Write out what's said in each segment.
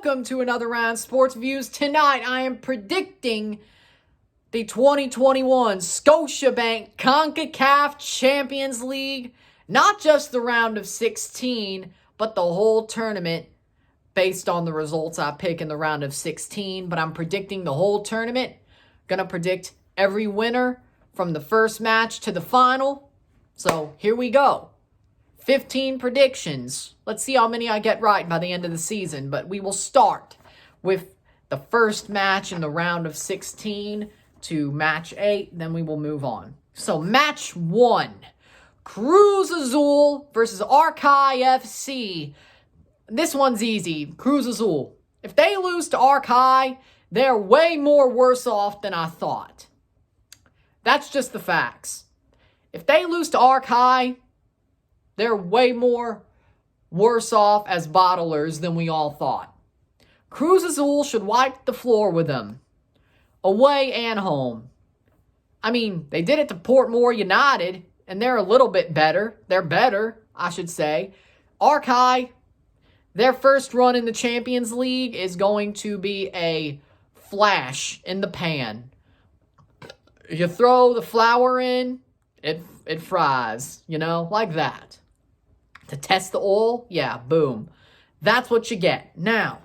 welcome to another round Sports Views. Tonight I am predicting the 2021 Scotiabank CONCACAF Champions League. Not just the round of 16, but the whole tournament based on the results I pick in the round of 16. But I'm predicting the whole tournament. Gonna predict every winner from the first match to the final. So here we go. 15 predictions. Let's see how many I get right by the end of the season. But we will start with the first match in the round of 16 to match 8. Then we will move on. So match 1. Cruz Azul versus Arcai FC. This one's easy. Cruz Azul. If they lose to Arcai, they're way more worse off than I thought. That's just the facts. If they lose to Arcai, they're way more worse off as bottlers than we all thought. Cruz Azul should wipe the floor with them, away and home. I mean, they did it to Portmore United, and they're a little bit better. They're better, I should say. Arcai, their first run in the Champions League is going to be a flash in the pan. You throw the flour in, it fries, like that. To test the oil, yeah, boom. That's what you get. Now,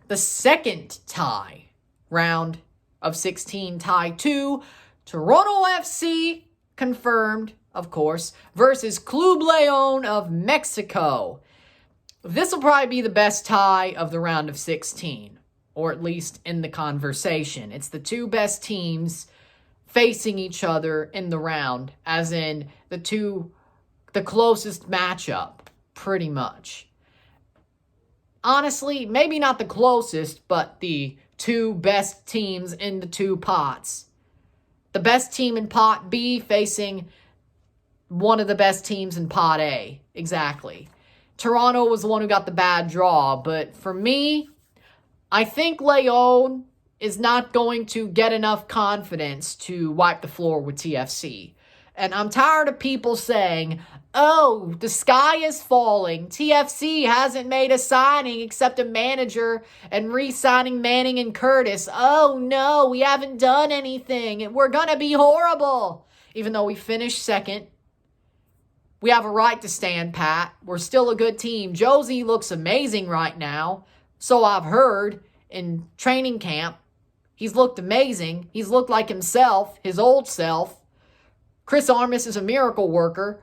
the second tie, round of 16, tie 2, Toronto FC, confirmed, of course, versus Club Leon of Mexico. This will probably be the best tie of the round of 16, or at least in the conversation. It's the two best teams facing each other in the round, as in the closest matchup, pretty much. Honestly, maybe not the closest, but the two best teams in the two pots. The best team in pot B facing one of the best teams in pot A. Exactly. Toronto was the one who got the bad draw, but for me, I think Leon is not going to get enough confidence to wipe the floor with TFC. And I'm tired of people saying, oh, the sky is falling. TFC hasn't made a signing except a manager and re-signing Manning and Curtis. Oh, no, we haven't done anything. We're going to be horrible. Even though we finished second, we have a right to stand pat. We're still a good team. Josie looks amazing right now. So I've heard in training camp. He's looked amazing. He's looked like himself, his old self. Chris Armas is a miracle worker.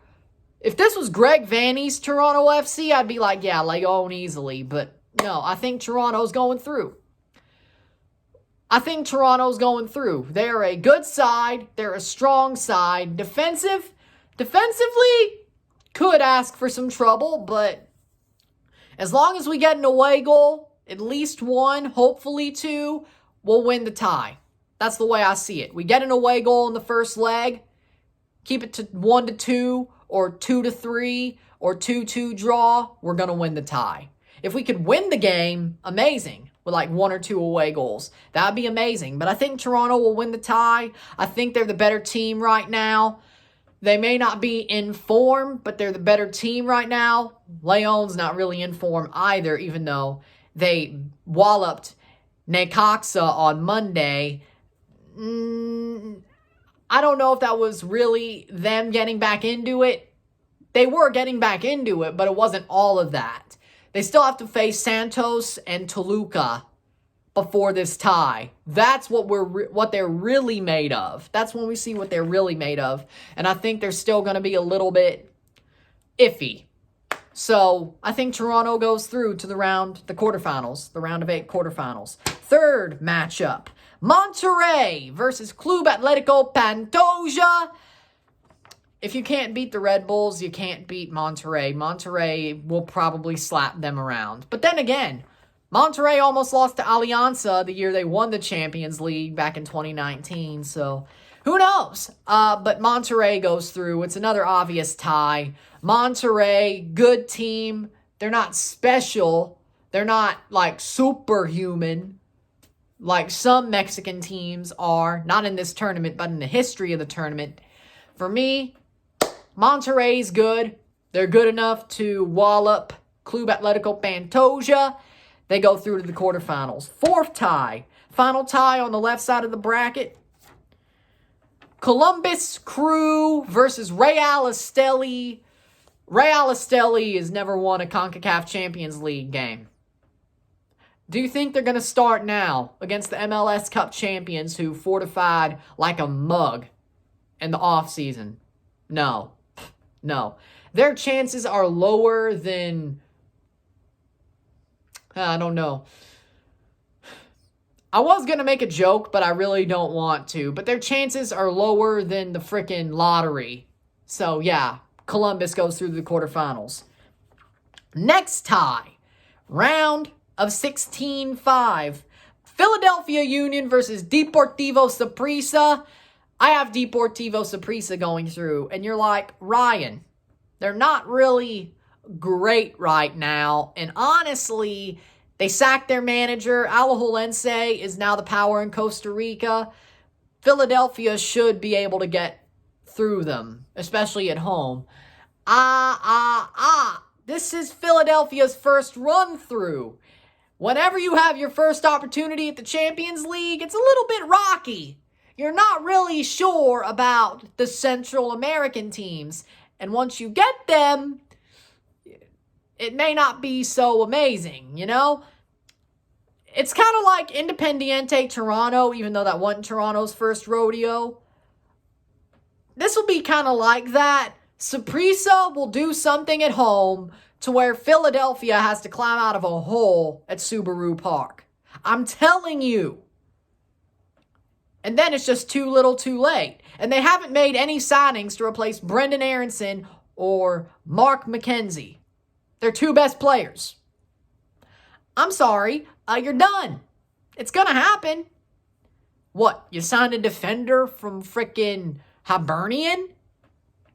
If this was Greg Vanny's Toronto FC, I'd be like, yeah, Leon easily. But no, I think Toronto's going through. They're a good side. They're a strong side. Defensively, could ask for some trouble, but as long as we get an away goal, at least one, hopefully two, we'll win the tie. That's the way I see it. We get an away goal in the first leg, keep it to 1-2 or 2-3 or 2-2 draw, we're going to win the tie. If we could win the game, amazing, with like 1 or 2 away goals. That would be amazing. But I think Toronto will win the tie. I think they're the better team right now. They may not be in form, but they're the better team right now. Leon's not really in form either, even though they walloped Necaxa on Monday. I don't know if that was really them getting back into it. They were getting back into it, but it wasn't all of that. They still have to face Santos and Toluca before this tie. That's what they're really made of. That's when we see what they're really made of. And I think they're still going to be a little bit iffy. So I think Toronto goes through to the round of 8 quarterfinals. Third matchup, Monterey versus Club Atletico Pandoja. If you can't beat the Red Bulls, you can't beat Monterey. Monterey will probably slap them around. But then again, Monterey almost lost to Alianza the year they won the Champions League back in 2019. So who knows? But Monterey goes through. It's another obvious tie. Monterey, good team. They're not special. They're not like superhuman like some Mexican teams are. Not in this tournament, but in the history of the tournament. For me, Monterrey's good. They're good enough to wallop Club Atletico Pantoja. They go through to the quarterfinals. Fourth tie. Final tie on the left side of the bracket. Columbus Crew versus Real Esteli. Real Esteli has never won a CONCACAF Champions League game. Do you think they're going to start now against the MLS Cup champions who fortified like a mug in the offseason? No. No. Their chances are lower than... I don't know. I was going to make a joke, but I really don't want to. But their chances are lower than the freaking lottery. So, yeah, Columbus goes through the quarterfinals. Next tie, round of 16-5. Philadelphia Union versus Deportivo Supresa. I have Deportivo Supresa going through. And you're like, Ryan, they're not really great right now. And honestly, they sacked their manager. Alajuelense is now the power in Costa Rica. Philadelphia should be able to get through them, especially at home. This is Philadelphia's first run through. Whenever you have your first opportunity at the Champions League, it's a little bit rocky. You're not really sure about the Central American teams. And once you get them, it may not be so amazing, you know? It's kind of like Independiente Toronto, even though that wasn't Toronto's first rodeo. This will be kind of like that. Supresa will do something at home to where Philadelphia has to climb out of a hole at Subaru Park. I'm telling you. And then it's just too little too late. And they haven't made any signings to replace Brendan Aronson or Mark McKenzie. Their two best players. I'm sorry. You're done. It's going to happen. What? You signed a defender from frickin' Hibernian?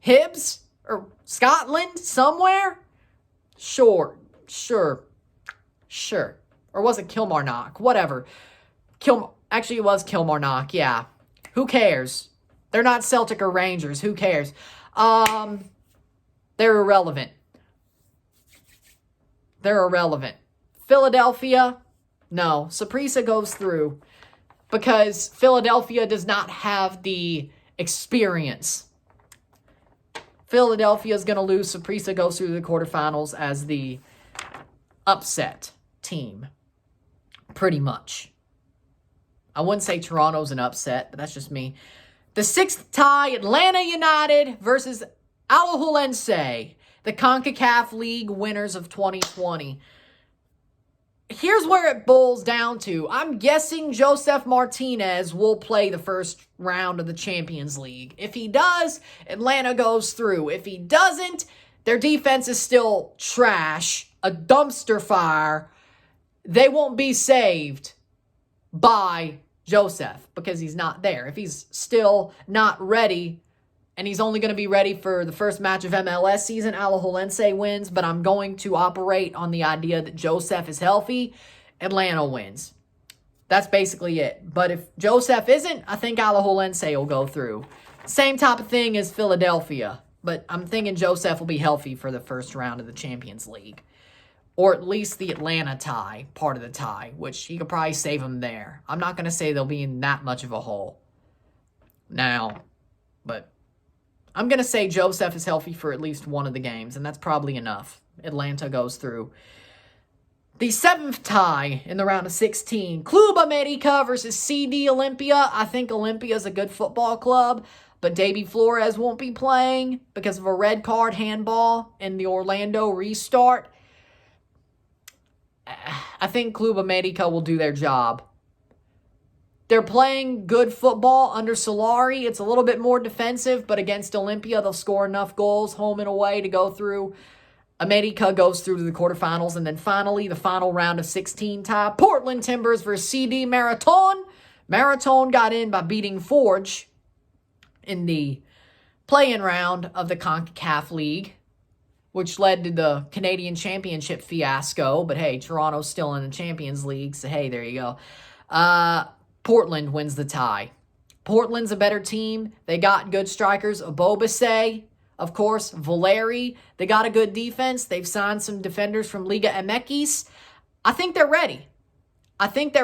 Hibs? Or Scotland? Somewhere? Sure. Or was it Kilmarnock? Whatever. Actually, it was Kilmarnock, yeah. Who cares? They're not Celtic or Rangers. Who cares? They're irrelevant. Philadelphia, no. Supresa goes through because Philadelphia does not have the experience. Philadelphia is going to lose. Supresa goes through the quarterfinals as the upset team. Pretty much. I wouldn't say Toronto's an upset, but that's just me. The sixth tie, Atlanta United versus Alajuelense, the CONCACAF League winners of 2020. Here's where it boils down to. I'm guessing Josef Martinez will play the first round of the Champions League. If he does, Atlanta goes through. If he doesn't, their defense is still trash, a dumpster fire. They won't be saved by Josef because he's not there. If he's still not ready, and he's only going to be ready for the first match of MLS season, Alajuelense wins, but I'm going to operate on the idea that Josef is healthy. Atlanta wins. That's basically it. But if Josef isn't, I think Alajuelense will go through. Same type of thing as Philadelphia, but I'm thinking Josef will be healthy for the first round of the Champions League. Or at least the Atlanta tie, part of the tie, which he could probably save them there. I'm not going to say they'll be in that much of a hole now, but I'm going to say Josef is healthy for at least one of the games, and that's probably enough. Atlanta goes through. The seventh tie in the round of 16, Cuba Medica versus CD Olympia. I think Olympia is a good football club, but Davy Flores won't be playing because of a red card handball in the Orlando restart. I think Cuba Medica will do their job. They're playing good football under Solari. It's a little bit more defensive, but against Olympia, they'll score enough goals home and away to go through. Medica goes through to the quarterfinals. And then finally, the final round of 16 tie, Portland Timbers versus CD Marathon. Marathon got in by beating Forge in the play-in round of the CONCACAF League, which led to the Canadian Championship fiasco. But hey, Toronto's still in the Champions League, so hey, there you go. Portland wins the tie. Portland's a better team. They got good strikers. Obobase, of course, Valeri. They got a good defense. They've signed some defenders from Liga MX. I think they're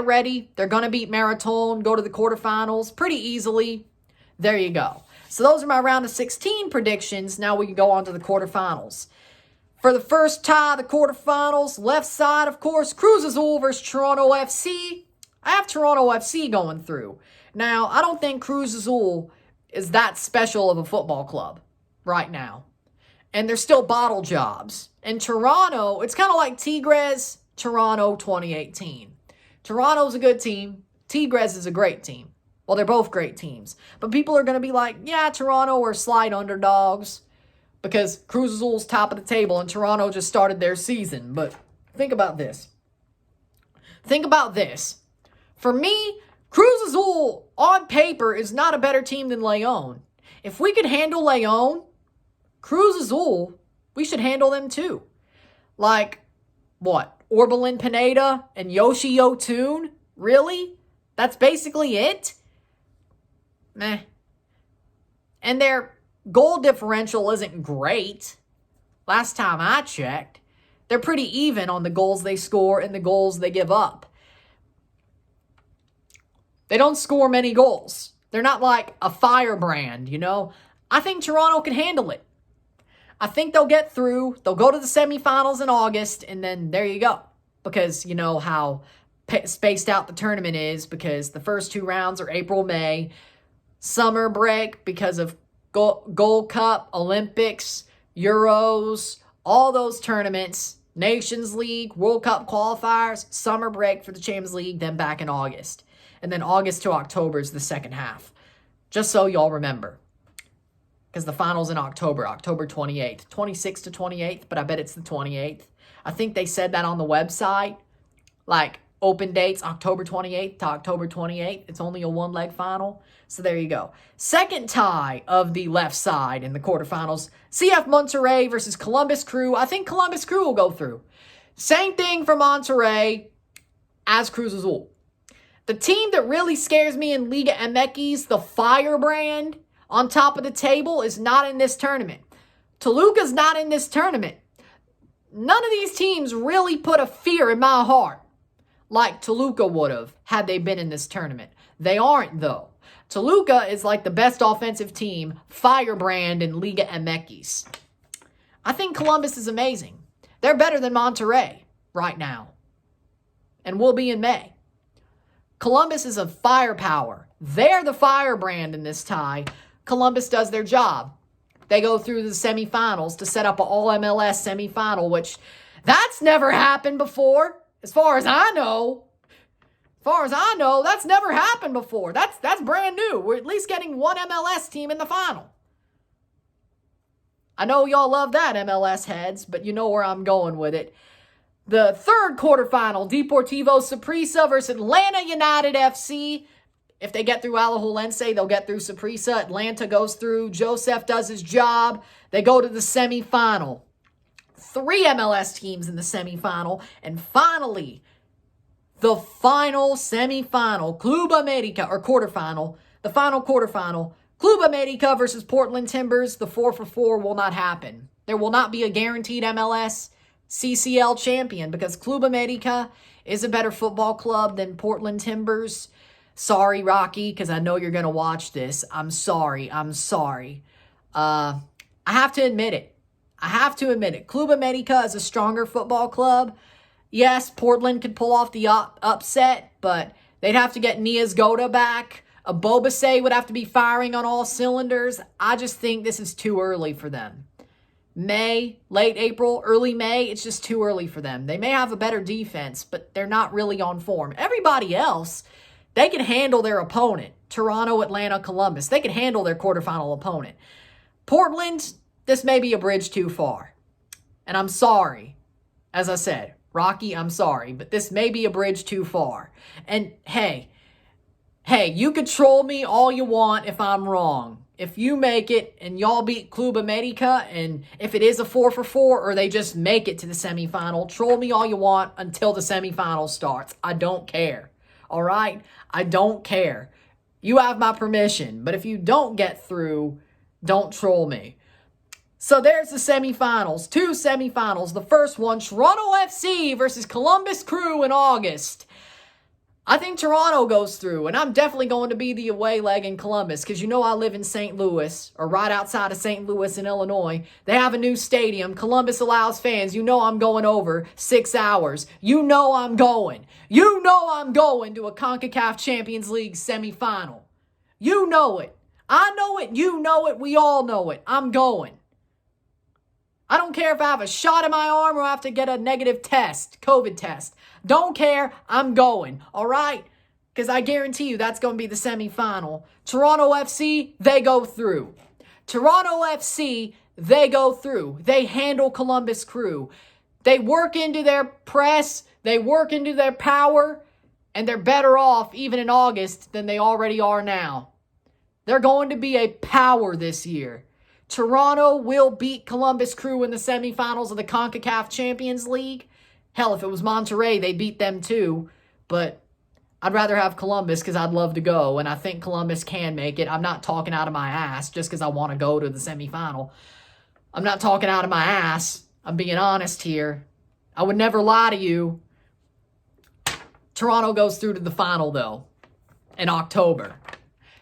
ready. They're going to beat Marathon, go to the quarterfinals pretty easily. There you go. So those are my round of 16 predictions. Now we can go on to the quarterfinals. For the first tie, the quarterfinals, left side, of course, Cruz Azul versus Toronto FC. I have Toronto FC going through. Now, I don't think Cruz Azul is that special of a football club right now. And they're still bottle jobs. And Toronto, it's kind of like Tigres, Toronto 2018. Toronto's a good team. Tigres is a great team. Well, they're both great teams. But people are going to be like, yeah, Toronto are slight underdogs because Cruz Azul's top of the table and Toronto just started their season. But think about this. For me, Cruz Azul on paper is not a better team than León. If we could handle León, Cruz Azul, we should handle them too. Like, what? Orbelin Pineda and Yoshi Yotun? Really? That's basically it? Meh. And their goal differential isn't great. Last time I checked, they're pretty even on the goals they score and the goals they give up. They don't score many goals. They're not like a firebrand, you know? I think Toronto can handle it. I think they'll get through. They'll go to the semifinals in August, and then there you go. Because you know how spaced out the tournament is, because the first two rounds are April, May. Summer break because of Gold Cup, Olympics, Euros, all those tournaments, Nations League, World Cup qualifiers, summer break for the Champions League, then back in August. And then August to October is the second half. Just so y'all remember. Because the final's in October 28th. 26th to 28th, but I bet it's the 28th. I think they said that on the website. Like, open dates, October 28th to October 28th. It's only a one-leg final. So there you go. Second tie of the left side in the quarterfinals. CF Monterey versus Columbus Crew. I think Columbus Crew will go through. Same thing for Monterey as Cruz Azul. The team that really scares me in Liga MX, the Firebrand, on top of the table, is not in this tournament. Toluca's not in this tournament. None of these teams really put a fear in my heart like Toluca would have had they been in this tournament. They aren't, though. Toluca is like the best offensive team, Firebrand in Liga MX. I think Columbus is amazing. They're better than Monterey right now. And will be in May. Columbus is a firepower. They're the Firebrand in this tie. Columbus does their job. They go through the semifinals to set up an all-MLS semifinal, which that's never happened before, as far as I know. That's never happened before. That's brand new. We're at least getting one MLS team in the final. I know y'all love that, MLS heads, but you know where I'm going with it. The third quarterfinal, Deportivo Supresa versus Atlanta United FC. If they get through Alajuelense, they'll get through Supresa. Atlanta goes through. Joseph does his job. They go to the semifinal. 3 MLS teams in the semifinal. And finally, the final semifinal, Cuba Medica, or quarterfinal, the final quarterfinal, Cuba Medica versus Portland Timbers. The 4-for-4 will not happen. There will not be a guaranteed MLS CCL champion because Cuba Medica is a better football club than Portland Timbers. Sorry, Rocky, because I know you're going to watch this. I'm sorry. I have to admit it. Cuba Medica is a stronger football club. Yes, Portland could pull off the upset, but they'd have to get Niazgoda back. Abobase would have to be firing on all cylinders. I just think this is too early for them. May, late April, early May, it's just too early for them. They may have a better defense, but they're not really on form. Everybody else, they can handle their opponent. Toronto, Atlanta, Columbus. They can handle their quarterfinal opponent. Portland, this may be a bridge too far. And I'm sorry. As I said, Rocky, I'm sorry, but this may be a bridge too far. And hey, you could troll me all you want if I'm wrong. If you make it and y'all beat Cuba Medica, and if it is a 4-for-4 or they just make it to the semifinal, troll me all you want until the semifinal starts. I don't care. All right? I don't care. You have my permission. But if you don't get through, don't troll me. So there's the semifinals. 2 semifinals. The first one, Toronto FC versus Columbus Crew in August. I think Toronto goes through, and I'm definitely going to be the away leg in Columbus because you know I live in St. Louis, or right outside of St. Louis in Illinois. They have a new stadium. Columbus allows fans. You know I'm going over 6 hours. You know I'm going. You know I'm going to a CONCACAF Champions League semifinal. You know it. I know it. You know it. We all know it. I'm going. I don't care if I have a shot in my arm or I have to get a negative test, COVID test. Don't care. I'm going. All right? Because I guarantee you that's going to be the semifinal. Toronto FC, they go through. Toronto FC, they go through. They handle Columbus Crew. They work into their press. They work into their power. And they're better off even in August than they already are now. They're going to be a power this year. Toronto will beat Columbus Crew in the semifinals of the CONCACAF Champions League. Hell, if it was Monterey, they beat them too. But I'd rather have Columbus because I'd love to go. And I think Columbus can make it. I'm not talking out of my ass just because I want to go to the semifinal. I'm not talking out of my ass. I'm being honest here. I would never lie to you. Toronto goes through to the final, though, in October.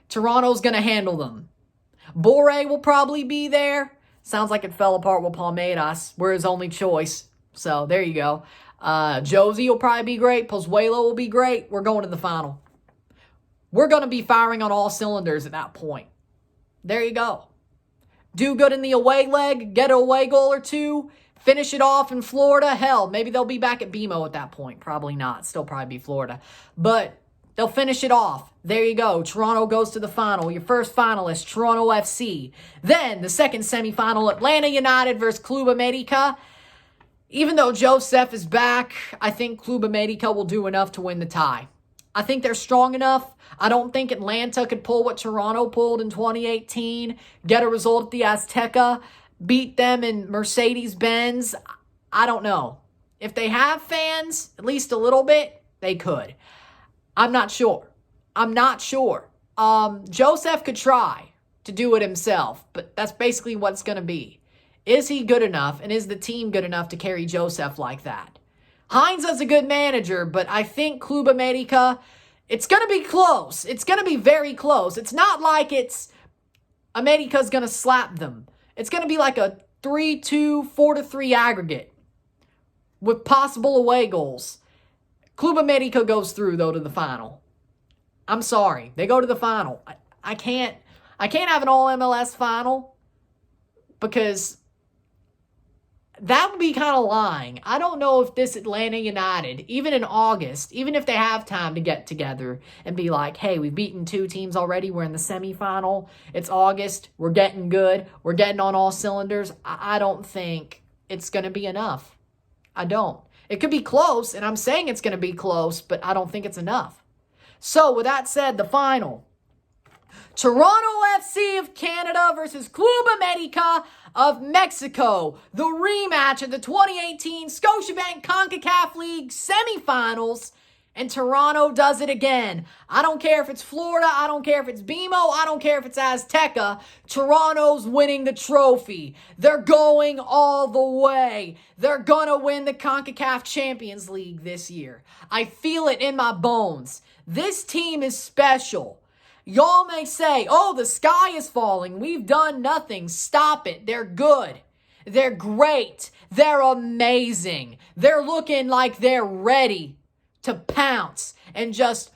Toronto's going to handle them. Boré will probably be there. Sounds like it fell apart with Palmeiras. We're his only choice. So, there you go. Josie will probably be great. Pozuelo will be great. We're going to the final. We're going to be firing on all cylinders at that point. There you go. Do good in the away leg. Get an away goal or two. Finish it off in Florida. Hell, maybe they'll be back at BMO at that point. Probably not. Still probably be Florida. But they'll finish it off. There you go. Toronto goes to the final. Your first finalist, Toronto FC. Then, the second semifinal, Atlanta United versus Cuba Medica. Even though Joseph is back, I think Cuba Medica will do enough to win the tie. I think they're strong enough. I don't think Atlanta could pull what Toronto pulled in 2018, get a result at the Azteca, beat them in Mercedes-Benz. I don't know. If they have fans, at least a little bit, they could. I'm not sure. Joseph could try to do it himself, but that's basically what it's going to be. Is he good enough, and is the team good enough to carry Joseph like that? Hines is a good manager, but I think Club America, it's going to be close. It's going to be very close. It's not like America's going to slap them. It's going to be like a 3-2, 4-3 aggregate with possible away goals. Club America goes through, though, to the final. I'm sorry. They go to the final. I can't have an all-MLS final because that would be kind of lying. I don't know if this Atlanta United, even in August, even if they have time to get together and be like, hey, we've beaten 2 teams already. We're in the semifinal. It's August. We're getting good. We're getting on all cylinders. I don't think it's going to be enough. I don't. It could be close, and I'm saying it's going to be close, but I don't think it's enough. So, with that said, the final. Toronto FC of Canada versus Club Medica of Mexico. The rematch of the 2018 Scotiabank CONCACAF League semifinals. And Toronto does it again. I don't care if it's Florida. I don't care if it's BMO. I don't care if it's Azteca. Toronto's winning the trophy. They're going all the way. They're going to win the CONCACAF Champions League this year. I feel it in my bones. This team is special. Y'all may say, oh, the sky is falling. We've done nothing. Stop it. They're good. They're great. They're amazing. They're looking like they're ready to pounce and just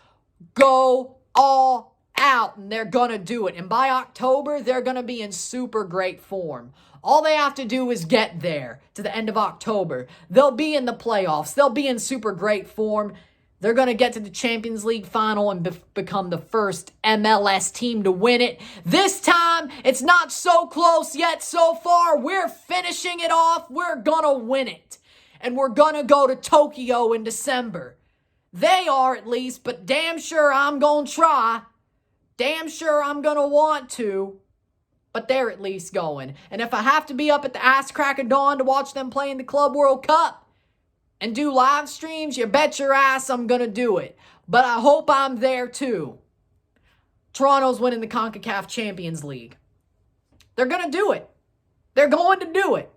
go all out. And they're going to do it. And by October, they're going to be in super great form. All they have to do is get there to the end of October. They'll be in the playoffs. They'll be in super great form. They're going to get to the Champions League final and become the first MLS team to win it. This time, it's not so close yet so far. We're finishing it off. We're going to win it. And we're going to go to Tokyo in December. They are at least, but damn sure I'm going to try. Damn sure I'm going to want to. But they're at least going. And if I have to be up at the ass crack of dawn to watch them play in the Club World Cup, and do live streams, you bet your ass I'm going to do it. But I hope I'm there too. Toronto's winning the CONCACAF Champions League. They're going to do it. They're going to do it.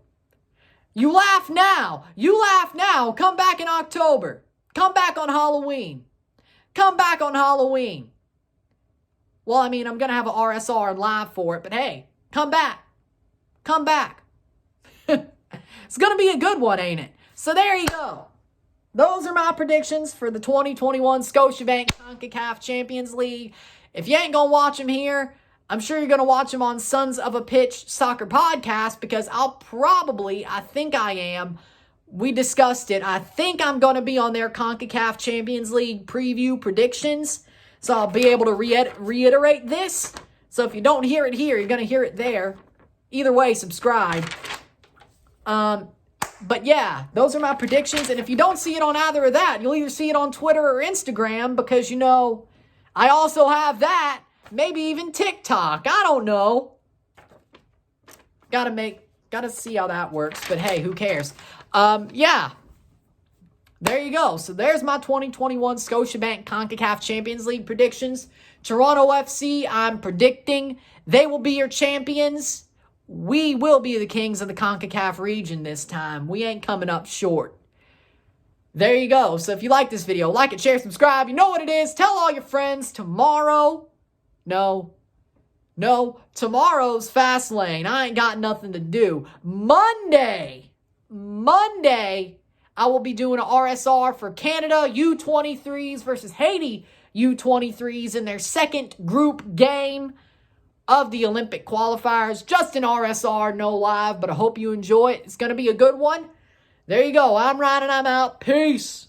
You laugh now. You laugh now. Come back in October. Come back on Halloween. Come back on Halloween. Well, I mean, I'm going to have an RSR and live for it, but hey, come back. Come back. It's going to be a good one, ain't it? So there you go. Those are my predictions for the 2021 Scotiabank CONCACAF Champions League. If you ain't going to watch them here, I'm sure you're going to watch them on Sons of a Pitch Soccer Podcast, because I think I am. We discussed it. I think I'm going to be on their CONCACAF Champions League preview predictions. So I'll be able to reiterate this. So if you don't hear it here, you're going to hear it there. Either way, subscribe. But yeah, those are my predictions. And if you don't see it on either of that, you'll either see it on Twitter or Instagram, because, I also have that. Maybe even TikTok. I don't know. Gotta see how that works. But hey, who cares? Yeah. There you go. So there's my 2021 Scotiabank CONCACAF Champions League predictions. Toronto FC, I'm predicting they will be your champions. We will be the kings of the CONCACAF region this time. We ain't coming up short. There you go. So if you like this video, like it, share, subscribe. You know what it is. Tell all your friends. Tomorrow's Fast Lane. I ain't got nothing to do. Monday, I will be doing an RSR for Canada U23s versus Haiti U23s in their second group game of the Olympic qualifiers. Just an RSR, no live, but I hope you enjoy it. It's going to be a good one. There you go. I'm Ryan and I'm out. Peace.